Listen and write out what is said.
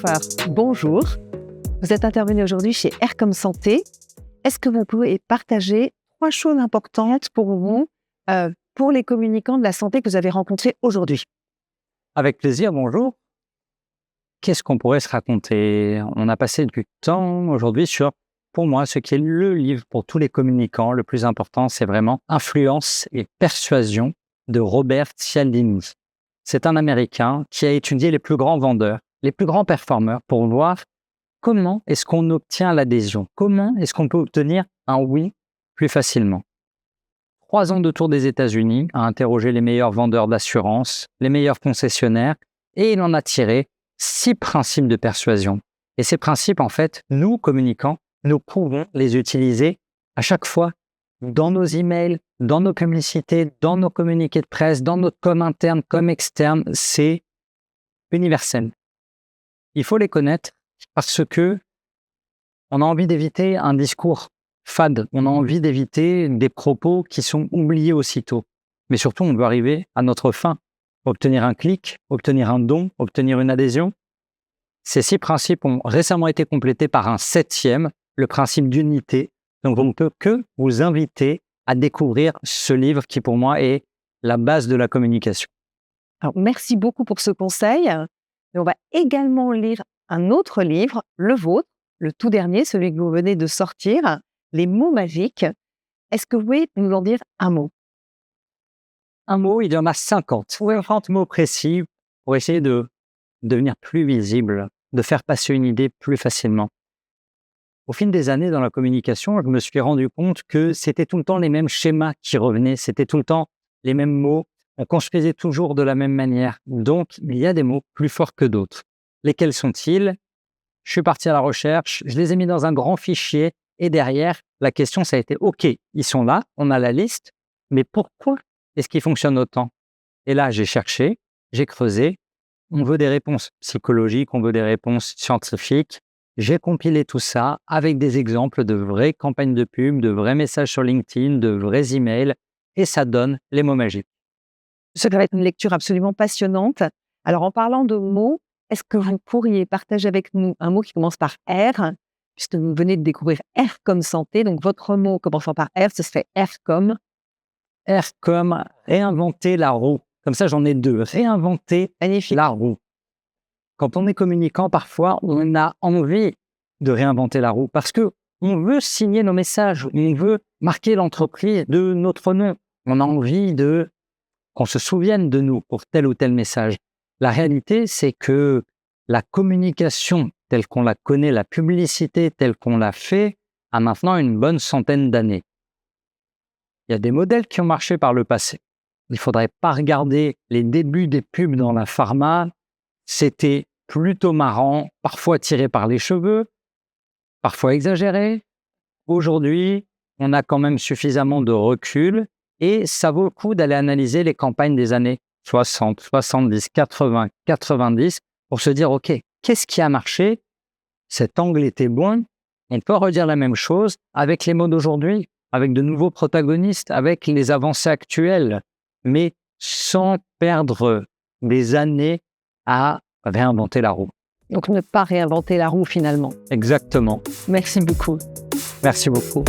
Hofer, bonjour. Vous êtes intervenu aujourd'hui chez Air comme Santé. Est-ce que vous pouvez partager 3 choses importantes pour vous, pour les communicants de la santé que vous avez rencontrés aujourd'hui? Avec plaisir, bonjour. Qu'est-ce qu'on pourrait se raconter? On a passé du temps aujourd'hui sur, pour moi, ce qui est le livre pour tous les communicants. Le plus important, c'est vraiment Influence et persuasion de Robert Cialdini. C'est un Américain qui a étudié les plus grands vendeurs, les plus grands performeurs pour voir comment est-ce qu'on obtient l'adhésion, comment est-ce qu'on peut obtenir un oui plus facilement. 3 ans de tour des États-Unis à interroger les meilleurs vendeurs d'assurance, les meilleurs concessionnaires, et il en a tiré 6 principes de persuasion. Et ces principes, en fait, nous, communicants, nous pouvons les utiliser à chaque fois dans nos emails, dans nos publicités, dans nos communiqués de presse, dans notre com interne, com externe. C'est universel. Il faut les connaître parce que on a envie d'éviter un discours fade. On a envie d'éviter des propos qui sont oubliés aussitôt. Mais surtout, on veut arriver à notre fin. Obtenir un clic, obtenir un don, obtenir une adhésion. Ces 6 principes ont récemment été complétés par un 7e, le principe d'unité. Donc, on ne peut que vous inviter à découvrir ce livre qui, pour moi, est la base de la communication. Alors, merci beaucoup pour ce conseil. Et on va également lire un autre livre, le vôtre, le tout dernier, celui que vous venez de sortir, Les mots magiques. Est-ce que vous pouvez nous en dire un mot? Un mot, il y en a 50. 50 mots précis pour essayer de devenir plus visible, de faire passer une idée plus facilement. Au fil des années dans la communication, je me suis rendu compte que c'était tout le temps les mêmes schémas qui revenaient, c'était tout le temps les mêmes mots, on construisait toujours de la même manière. Donc, il y a des mots plus forts que d'autres. Lesquels sont-ils? Je suis parti à la recherche, je les ai mis dans un grand fichier et derrière, la question, ça a été « Ok, ils sont là, on a la liste, mais pourquoi est-ce qu'ils fonctionnent autant ?» Et là, j'ai cherché, j'ai creusé. On veut des réponses psychologiques, on veut des réponses scientifiques. J'ai compilé tout ça avec des exemples de vraies campagnes de pub, de vrais messages sur LinkedIn, de vrais emails, et ça donne les mots magiques. Ça va être une lecture absolument passionnante. Alors, en parlant de mots, est-ce que vous pourriez partager avec nous un mot qui commence par R, puisque vous venez de découvrir R comme santé, donc votre mot commençant par R, ce serait R comme? R comme réinventer la roue. Comme ça, j'en ai 2. Réinventer Magnifique. la roue. Quand on est communicant, parfois, on a envie de réinventer la roue parce que on veut signer nos messages, on veut marquer l'entreprise de notre nom. On a envie qu'on se souvienne de nous pour tel ou tel message. La réalité, c'est que la communication telle qu'on la connaît, la publicité telle qu'on l'a fait, a maintenant une bonne centaine d'années. Il y a des modèles qui ont marché par le passé. Il ne faudrait pas regarder les débuts des pubs dans la pharma. C'était plutôt marrant, parfois tiré par les cheveux, parfois exagéré. Aujourd'hui, on a quand même suffisamment de recul et ça vaut le coup d'aller analyser les campagnes des années 60, 70, 80, 90 pour se dire « Ok, qu'est-ce qui a marché? Cet angle était bon. On peut redire la même chose avec les mots d'aujourd'hui, avec de nouveaux protagonistes, avec les avancées actuelles, mais sans perdre des années à réinventer la roue. » Donc, ne pas réinventer la roue finalement. Exactement. Merci beaucoup. Merci beaucoup.